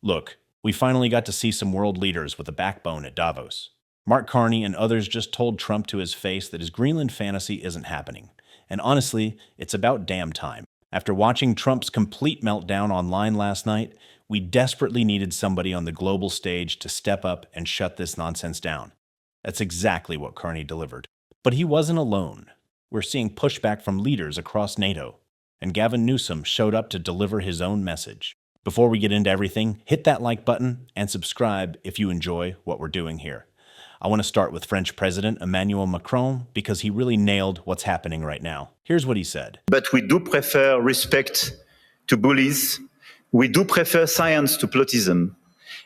Look, we finally got to see some world leaders with a backbone at Davos. Mark Carney and others just told Trump to his face that his Greenland fantasy isn't happening. And honestly, it's about damn time. After watching Trump's complete meltdown online last night, we desperately needed somebody on the global stage to step up and shut this nonsense down. That's exactly what Carney delivered. But he wasn't alone. We're seeing pushback from leaders across NATO, and Gavin Newsom showed up to deliver his own message. Before we get into everything, hit that like button and subscribe if you enjoy what we're doing here. I want to start with French President Emmanuel Macron because he really nailed what's happening right now. Here's what he said. But we do prefer respect to bullies, we do prefer science to Plotism,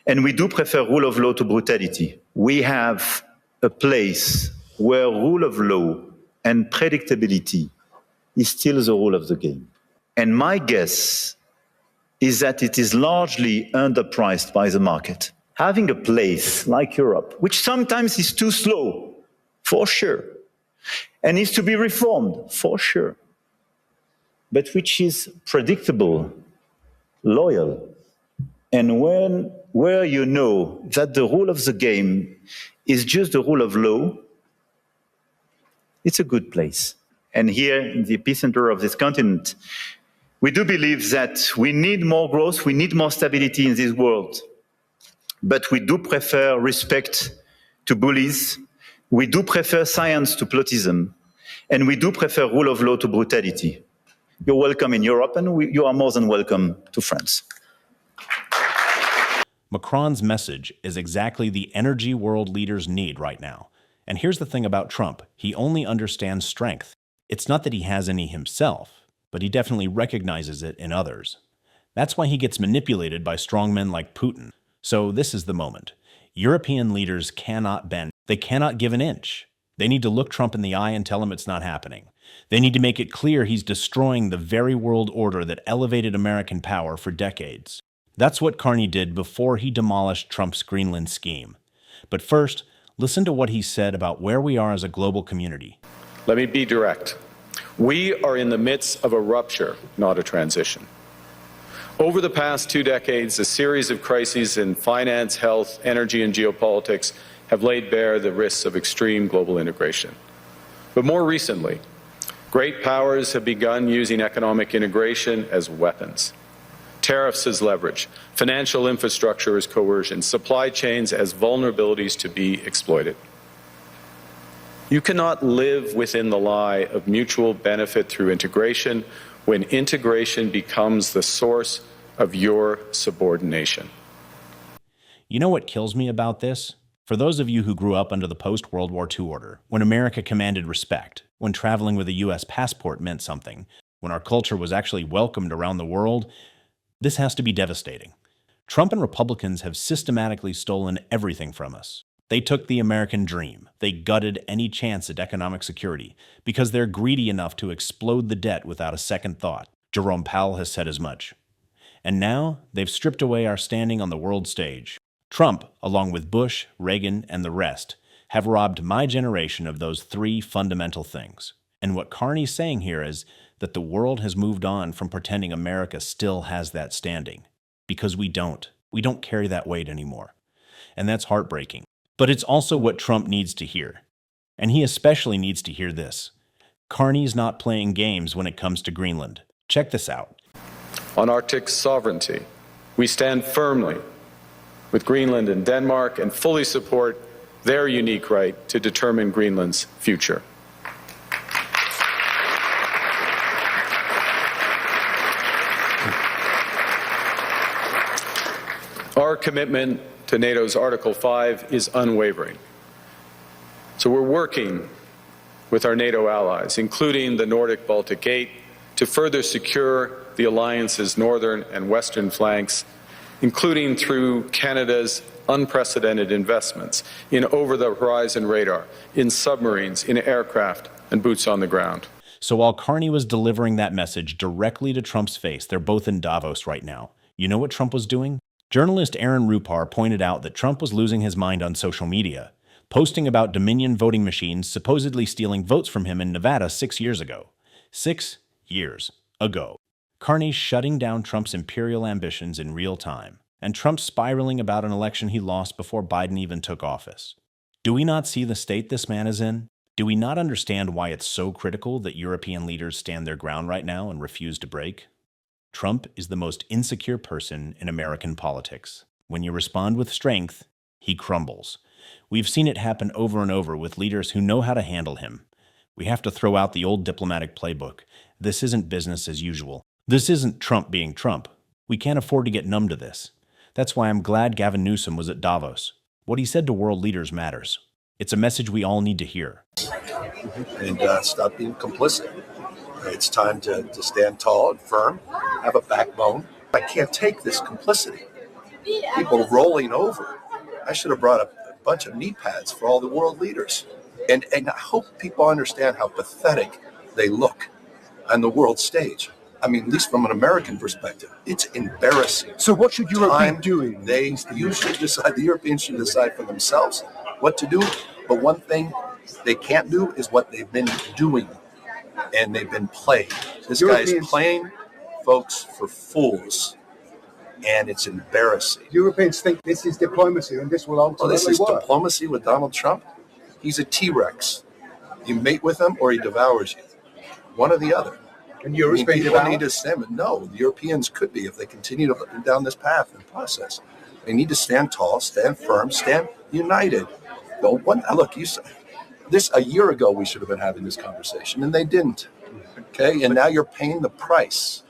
and we do prefer rule of law to brutality. We have a place where rule of law and predictability is still the rule of the game. And my guess is that it is largely underpriced by the market. Having a place like Europe, which sometimes is too slow, for sure, and needs to be reformed, for sure, but which is predictable, loyal, and where you know that the rule of the game is just the rule of law, it's a good place. And here in the epicenter of this continent, we do believe that we need more growth, we need more stability in this world. But we do prefer respect to bullies, we do prefer science to Plotism, and we do prefer rule of law to brutality. You're welcome in Europe, and you are more than welcome to France. Macron's message is exactly the energy world leaders need right now. And here's the thing about Trump, he only understands strength. It's not that he has any himself, but he definitely recognizes it in others. That's why he gets manipulated by strongmen like Putin. So this is the moment. European leaders cannot bend. They cannot give an inch. They need to look Trump in the eye and tell him it's not happening. They need to make it clear he's destroying the very world order that elevated American power for decades. That's what Carney did before he demolished Trump's Greenland scheme. But first, listen to what he said about where we are as a global community. Let me be direct. We are in the midst of a rupture, not a transition. Over the past 2 decades, a series of crises in finance, health, energy, and geopolitics have laid bare the risks of extreme global integration. But more recently, great powers have begun using economic integration as weapons. Tariffs as leverage, financial infrastructure as coercion, supply chains as vulnerabilities to be exploited. You cannot live within the lie of mutual benefit through integration when integration becomes the source of your subordination. You know what kills me about this? For those of you who grew up under the post-World War II order, when America commanded respect, when traveling with a U.S. passport meant something, when our culture was actually welcomed around the world, this has to be devastating. Trump and Republicans have systematically stolen everything from us. They took the American dream. They gutted any chance at economic security because they're greedy enough to explode the debt without a second thought. Jerome Powell has said as much. And now they've stripped away our standing on the world stage. Trump, along with Bush, Reagan, and the rest, have robbed my generation of those 3 fundamental things. And what Carney's saying here is that the world has moved on from pretending America still has that standing. Because we don't. We don't carry that weight anymore. And that's heartbreaking. But it's also what Trump needs to hear. And he especially needs to hear this. Carney's not playing games when it comes to Greenland. Check this out. On Arctic sovereignty, we stand firmly with Greenland and Denmark and fully support their unique right to determine Greenland's future. Our commitment to NATO's Article 5 is unwavering. So we're working with our NATO allies, including the Nordic-Baltic 8, to further secure the alliance's northern and western flanks, including through Canada's unprecedented investments in over-the-horizon radar, in submarines, in aircraft, and boots on the ground. So while Carney was delivering that message directly to Trump's face, they're both in Davos right now. You know what Trump was doing? Journalist Aaron Rupar pointed out that Trump was losing his mind on social media, posting about Dominion voting machines supposedly stealing votes from him in Nevada 6 years ago. 6 years ago. Carney's shutting down Trump's imperial ambitions in real time. and Trump spiraling about an election he lost before Biden even took office. Do we not see the state this man is in? Do we not understand why it's so critical that European leaders stand their ground right now and refuse to break? Trump is the most insecure person in American politics. When you respond with strength, he crumbles. We've seen it happen over and over with leaders who know how to handle him. We have to throw out the old diplomatic playbook. This isn't business as usual. This isn't Trump being Trump. We can't afford to get numb to this. That's why I'm glad Gavin Newsom was at Davos. What he said to world leaders matters. It's a message we all need to hear. And stop being complicit. It's time to stand tall and firm, have a backbone. I can't take this complicity. People rolling over. I should have brought a bunch of knee pads for all the world leaders. And I hope people understand how pathetic they look on the world stage. I mean, at least from an American perspective, it's embarrassing. So what should Europe be doing? You should decide, the Europeans should decide for themselves what to do. But one thing they can't do is what they've been doing. And they've been playing. This guy's playing folks for fools. And it's embarrassing. Europeans think this is diplomacy and this will ultimately this is work. Diplomacy with Donald Trump? He's a T-Rex. You mate with him or he devours you. One or the other. And Europe's being people devoured? need to stand. No, the Europeans could be if they continue down this path and process. They need to stand tall, stand firm, stand united. Look, a year ago we should have been having this conversation, and they didn't. Okay, and now you're paying the price.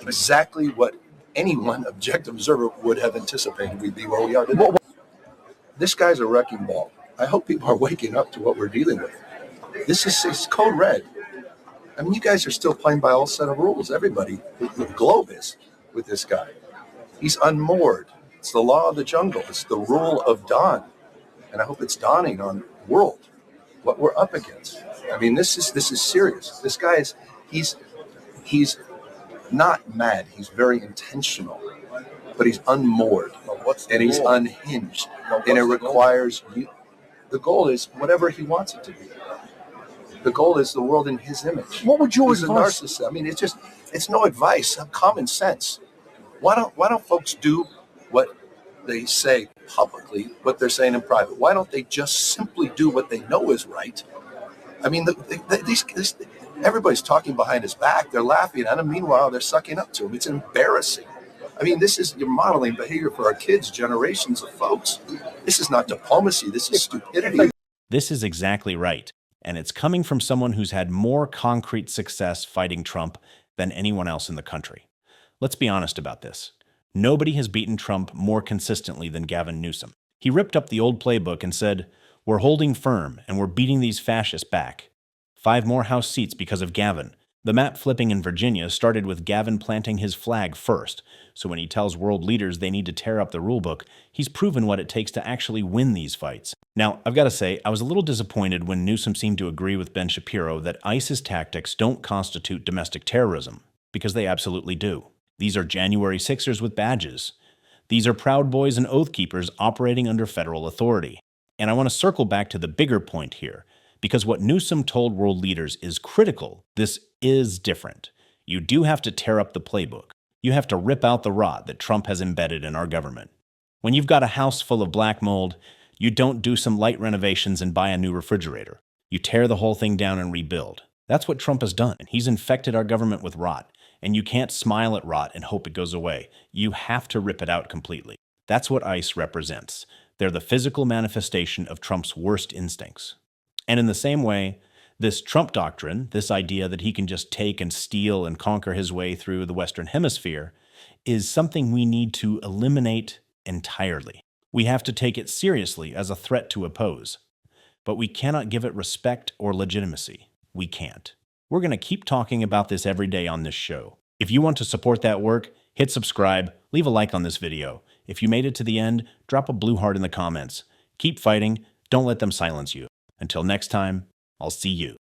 Exactly what anyone objective observer would have anticipated we'd be where we are today. This guy's a wrecking ball. I hope people are waking up to what we're dealing with. This is code red. I mean, you guys are still playing by all set of rules. Everybody, the globe is with this guy. He's unmoored. It's the law of the jungle. It's the rule of dawn. And I hope it's dawning on the world what we're up against. I mean, this is serious. This guy he's not mad. He's very intentional, but he's unmoored and he's unhinged. And it requires you. The goal is whatever he wants it to be. The goal is the world in his image. What would your He's advice? a narcissist. I mean, it's no advice. Common sense. Why don't folks do what they say publicly, what they're saying in private? Why don't they just simply do what they know is right? I mean, everybody's talking behind his back. They're laughing at him. Meanwhile, they're sucking up to him. It's embarrassing. I mean, you're modeling behavior for our kids, generations of folks. This is not diplomacy. This is stupidity. This is exactly right. And it's coming from someone who's had more concrete success fighting Trump than anyone else in the country. Let's be honest about this. Nobody has beaten Trump more consistently than Gavin Newsom. He ripped up the old playbook and said, "We're holding firm and we're beating these fascists back." 5 more House seats because of Gavin. The map flipping in Virginia started with Gavin planting his flag first. So when he tells world leaders they need to tear up the rulebook, he's proven what it takes to actually win these fights. Now, I've got to say, I was a little disappointed when Newsom seemed to agree with Ben Shapiro that ISIS tactics don't constitute domestic terrorism, because they absolutely do. These are January 6ers with badges. These are Proud Boys and Oath Keepers operating under federal authority. And I want to circle back to the bigger point here, because what Newsom told world leaders is critical. This is different. You do have to tear up the playbook. You have to rip out the rot that Trump has embedded in our government. When you've got a house full of black mold, you don't do some light renovations and buy a new refrigerator. You tear the whole thing down and rebuild. That's what Trump has done. He's infected our government with rot, and you can't smile at rot and hope it goes away. You have to rip it out completely. That's what ICE represents. They're the physical manifestation of Trump's worst instincts. And in the same way, this Trump doctrine, this idea that he can just take and steal and conquer his way through the Western Hemisphere, is something we need to eliminate entirely. We have to take it seriously as a threat to oppose. But we cannot give it respect or legitimacy. We can't. We're going to keep talking about this every day on this show. If you want to support that work, hit subscribe, leave a like on this video. If you made it to the end, drop a blue heart in the comments. Keep fighting. Don't let them silence you. Until next time, I'll see you.